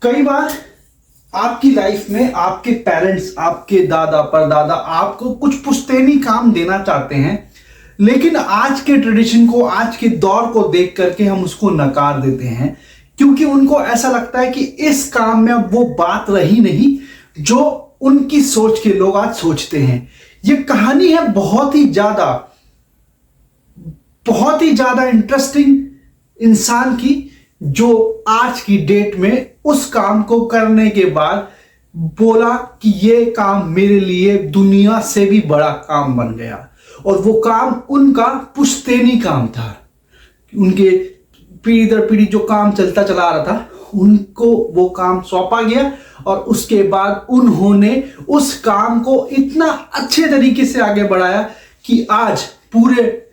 कई बार आपकी लाइफ में आपके पेरेंट्स, आपके दादा परदादा आपको कुछ पुश्तैनी काम देना चाहते हैं, लेकिन आज के ट्रेडिशन को, आज के दौर को देख करके हम उसको नकार देते हैं, क्योंकि उनको ऐसा लगता है कि इस काम में अब वो बात रही नहीं जो उनकी सोच के लोग आज सोचते हैं। ये कहानी है बहुत ही ज्यादा इंटरेस्टिंग इंसान की, जो आज की डेट में उस काम को करने के बाद बोला कि ये काम मेरे लिए दुनिया से भी बड़ा काम बन गया। और वो काम उनका पुश्तैनी काम था। उनके पीढ़ी दर पीढ़ी जो काम चलता चला आ रहा था, उनको वो काम सौंपा गया और उसके बाद उन्होंने उस काम को इतना अच्छे तरीके से आगे बढ़ाया कि आज पूरे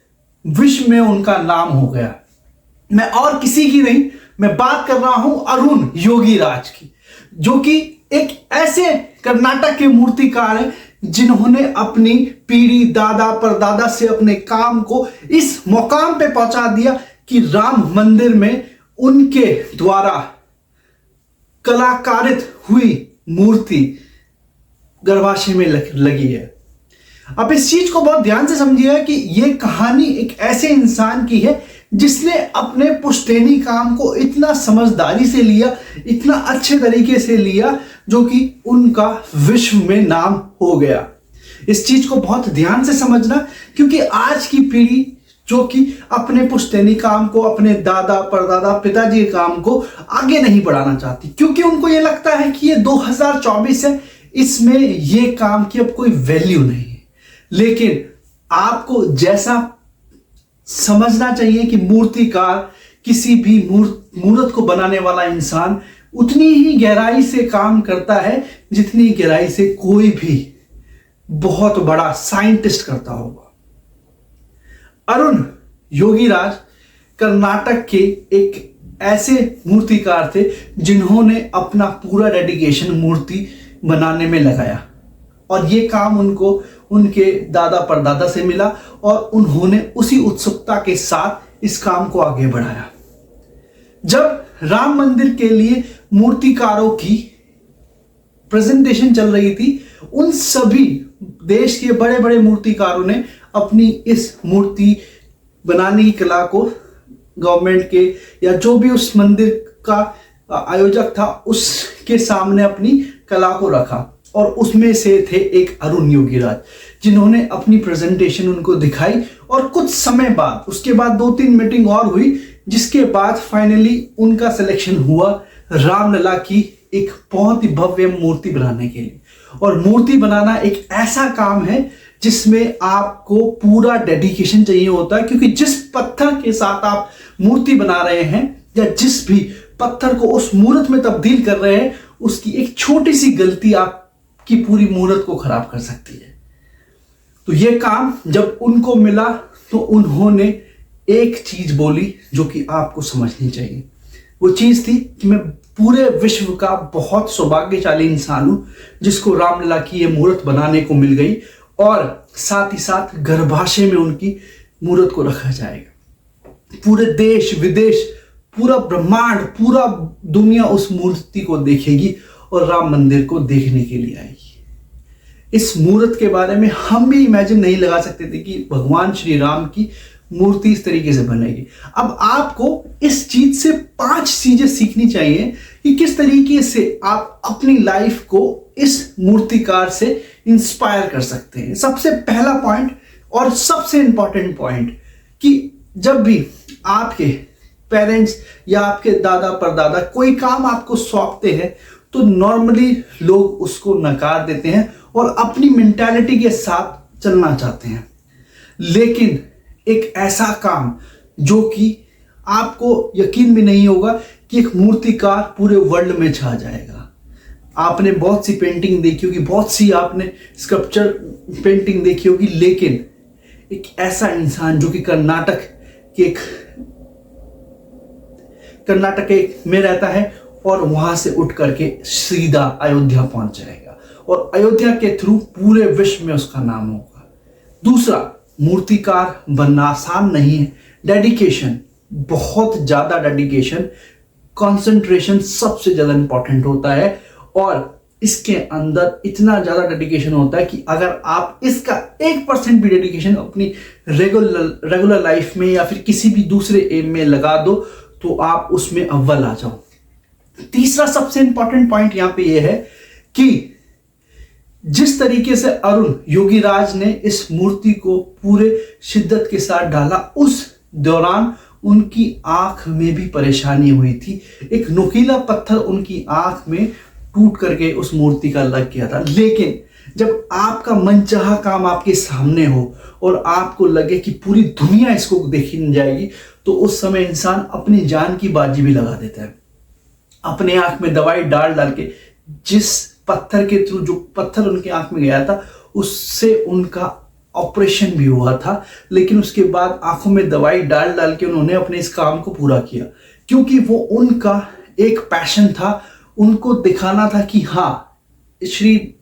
विश्व में उनका नाम हो गया। मैं और किसी की नहीं, मैं बात कर रहा हूं अरुण योगीराज की, जो कि एक ऐसे कर्नाटक के मूर्तिकार हैं जिन्होंने अपनी पीढ़ी दादा परदादा से अपने काम को इस मुकाम पे पहुंचा दिया कि राम मंदिर में उनके द्वारा कलाकारित हुई मूर्ति गर्भाशय में लगी है। अब इस चीज को बहुत ध्यान से समझिए कि यह कहानी एक ऐसे इंसान की है जिसने अपने पुश्तैनी काम को इतना समझदारी से लिया, इतना अच्छे तरीके से लिया, जो कि उनका विश्व में नाम हो गया। इस चीज को बहुत ध्यान से समझना, क्योंकि आज की पीढ़ी जो कि अपने पुश्तैनी काम को, अपने दादा परदादा पिताजी के काम को आगे नहीं बढ़ाना चाहती, क्योंकि उनको यह लगता है कि ये 2024 है, इसमें ये काम की अब कोई वैल्यू नहीं है। लेकिन आपको जैसा समझना चाहिए कि मूर्तिकार, किसी भी मूर्त को बनाने वाला इंसान उतनी ही गहराई से काम करता है जितनी गहराई से कोई भी बहुत बड़ा साइंटिस्ट करता होगा। अरुण योगीराज कर्नाटक के एक ऐसे मूर्तिकार थे जिन्होंने अपना पूरा डेडिकेशन मूर्ति बनाने में लगाया, और ये काम उनको उनके दादा परदादा से मिला और उन्होंने उसी उत्सुकता के साथ इस काम को आगे बढ़ाया। जब राम मंदिर के लिए मूर्तिकारों की प्रेजेंटेशन चल रही थी, उन सभी देश के बड़े बड़े मूर्तिकारों ने अपनी इस मूर्ति बनाने की कला को गवर्नमेंट के या जो भी उस मंदिर का आयोजक था उसके सामने अपनी कला को रखा, और उसमें से थे एक अरुण योगीराज, जिन्होंने अपनी प्रेजेंटेशन उनको दिखाई। और कुछ समय बाद, उसके बाद 2-3 मीटिंग और हुई, जिसके बाद फाइनली उनका सिलेक्शन हुआ रामलला की एक बहुत ही भव्य मूर्ति बनाने के लिए। और मूर्ति बनाना एक ऐसा काम है जिसमें आपको पूरा डेडिकेशन चाहिए होता है, क्योंकि जिस पत्थर के साथ आप मूर्ति बना रहे हैं या जिस भी पत्थर को उस मूर्त में तब्दील कर रहे हैं, उसकी एक छोटी सी गलती आपकी पूरी मूर्त को खराब कर सकती है। तो यह काम जब उनको मिला तो उन्होंने एक चीज बोली जो कि आपको समझनी चाहिए। वो चीज थी कि मैं पूरे विश्व का बहुत सौभाग्यशाली इंसान हूं जिसको रामलला की ये मूर्त बनाने को मिल गई, और साथ ही साथ गर्भाशय में उनकी मूर्त को रखा जाएगा। पूरे देश विदेश, पूरा ब्रह्मांड, पूरा दुनिया उस मूर्ति को देखेगी और राम मंदिर को देखने के लिए आएगी। इस मूर्त के बारे में हम भी इमेजिन नहीं लगा सकते थे कि भगवान श्री राम की मूर्ति इस तरीके से बनेगी। अब आपको इस चीज से 5 चीजें सीखनी चाहिए कि किस तरीके से आप अपनी लाइफ को इस मूर्तिकार से इंस्पायर कर सकते हैं। सबसे पहला पॉइंट और सबसे इंपॉर्टेंट पॉइंट, कि जब भी आपके पेरेंट्स या आपके दादा परदादा कोई काम आपको सौंपते हैं तो नॉर्मली लोग उसको नकार देते हैं और अपनी मेंटालिटी के साथ चलना चाहते हैं। लेकिन एक ऐसा काम जो कि आपको यकीन भी नहीं होगा कि एक मूर्तिकार पूरे वर्ल्ड में छा जाएगा। आपने बहुत सी पेंटिंग देखी होगी, बहुत सी आपने स्कल्पचर पेंटिंग देखी होगी, लेकिन एक ऐसा इंसान जो कि कर्नाटक में रहता है और वहां से उठ करके सीधा अयोध्या पहुंच जाएगा और अयोध्या के थ्रू पूरे विश्व में उसका नाम होगा। दूसरा, मूर्तिकार बनना आसान नहीं है। डेडिकेशन, बहुत ज्यादा डेडिकेशन कंसंट्रेशन सबसे ज्यादा इंपॉर्टेंट होता है और इसके अंदर इतना ज्यादा डेडिकेशन होता है कि अगर आप इसका 1% भी डेडिकेशन अपनी रेगुलर लाइफ में या फिर किसी भी दूसरे एम में लगा दो तो आप उसमें अव्वल आ जाओ। तीसरा सबसे इंपॉर्टेंट पॉइंट यहां पे यह है कि जिस तरीके से अरुण योगीराज ने इस मूर्ति को पूरे शिद्दत के साथ डाला, उस दौरान उनकी आंख में भी परेशानी हुई थी। एक नुकीला पत्थर उनकी आंख में टूट करके उस मूर्ति का लग गया था। लेकिन जब आपका मनचाहा काम आपके सामने हो और आपको लगे कि पूरी दुनिया इसको देखी जाएगी, तो उस समय इंसान अपनी जान की बाजी भी लगा देता है। अपने आंख में दवाई डाल डाल के, जिस पत्थर के थ्रू, जो पत्थर उनके आंख में गया था, उससे उनका ऑपरेशन भी हुआ था। लेकिन उसके बाद आंखों में दवाई डाल डाल के उन्होंने अपने इस काम को पूरा किया, क्योंकि वो उनका एक पैशन था। उनको दिखाना था कि हाँ, श्री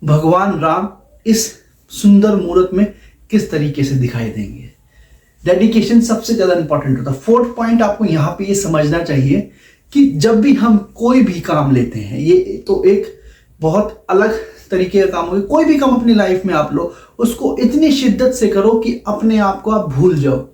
भगवान राम इस सुंदर मूर्त में किस तरीके से दिखाई देंगे। डेडिकेशन सबसे ज्यादा इंपॉर्टेंट होता है। फोर्थ पॉइंट आपको यहां पे ये समझना चाहिए कि जब भी हम कोई भी काम लेते हैं, ये तो एक बहुत अलग तरीके का काम हो, कोई भी काम अपनी लाइफ में आप लो, उसको इतनी शिद्दत से करो कि अपने आप को आप भूल जाओ।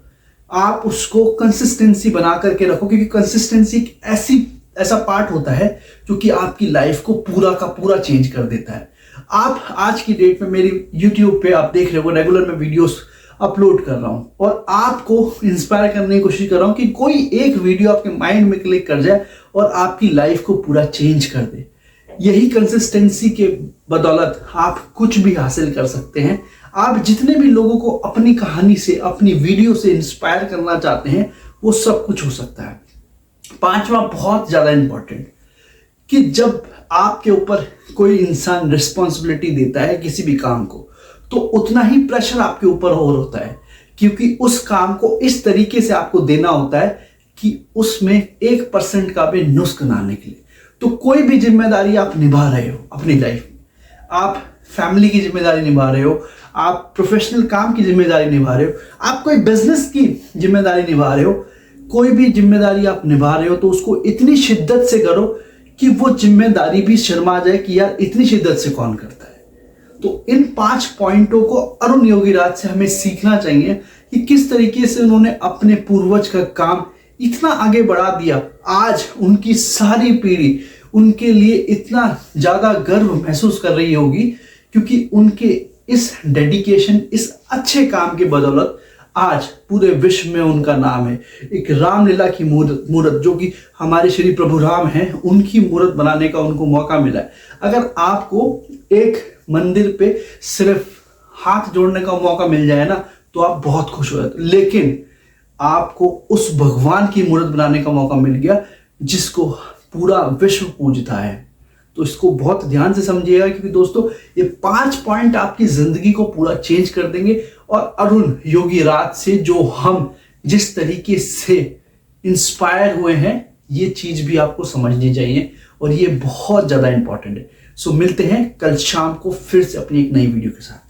आप उसको कंसिस्टेंसी बना करके रखो, क्योंकि कंसिस्टेंसी एक ऐसा पार्ट होता है जो कि आपकी लाइफ को पूरा का पूरा चेंज कर देता है। आप आज की डेट में मेरी YouTube पे आप देख रहे हो, रेगुलर मैं वीडियोस अपलोड कर रहा हूं और आपको इंस्पायर करने की कोशिश कर रहा हूं कि कोई एक वीडियो आपके माइंड में क्लिक कर जाए और आपकी लाइफ को पूरा चेंज कर दे। यही कंसिस्टेंसी के बदौलत आप कुछ भी हासिल कर सकते हैं। आप जितने भी लोगों को अपनी कहानी से, अपनी वीडियो से इंस्पायर करना चाहते हैं, वो सब कुछ हो सकता है। पांचवा बहुत ज्यादा इंपॉर्टेंट, कि जब आपके ऊपर कोई इंसान रिस्पॉन्सिबिलिटी देता है किसी भी काम को, तो उतना ही प्रेशर आपके ऊपर और होता है, क्योंकि उस काम को इस तरीके से आपको देना होता है कि उसमें 1% का भी नुस्ख ना निकले। तो कोई भी जिम्मेदारी आप निभा रहे हो अपनी लाइफ में, आप फैमिली की जिम्मेदारी निभा रहे हो, आप प्रोफेशनल काम की जिम्मेदारी निभा रहे हो, आप कोई बिजनेस की जिम्मेदारी निभा रहे हो, कोई भी जिम्मेदारी आप निभा रहे हो, तो उसको इतनी शिद्दत से करो कि वो जिम्मेदारी भी शर्मा जाए कि यार इतनी शिद्दत से कौन करता है। तो इन 5 पॉइंटों को अरुण योगीराज से हमें सीखना चाहिए कि किस तरीके से उन्होंने अपने पूर्वज का काम इतना आगे बढ़ा दिया। आज उनकी सारी पीढ़ी उनके लिए इतना ज्यादा गर्व महसूस कर रही होगी, क्योंकि उनके इस डेडिकेशन, इस अच्छे काम के बदौलत आज पूरे विश्व में उनका नाम है। एक रामलीला की मूर्त जो कि हमारे श्री प्रभु राम हैं, उनकी मूर्त बनाने का उनको मौका मिला है। अगर आपको एक मंदिर पे सिर्फ हाथ जोड़ने का मौका मिल जाए ना, तो आप बहुत खुश हो जाते। लेकिन आपको उस भगवान की मूर्त बनाने का मौका मिल गया जिसको पूरा विश्व पूजता है। तो इसको बहुत ध्यान से समझिएगा, क्योंकि दोस्तों ये 5 पॉइंट आपकी जिंदगी को पूरा चेंज कर देंगे। और अरुण योगीराज से जो हम जिस तरीके से इंस्पायर हुए हैं, ये चीज भी आपको समझनी चाहिए और ये बहुत ज्यादा इंपॉर्टेंट है। सो मिलते हैं कल शाम को फिर से अपनी एक नई वीडियो के साथ।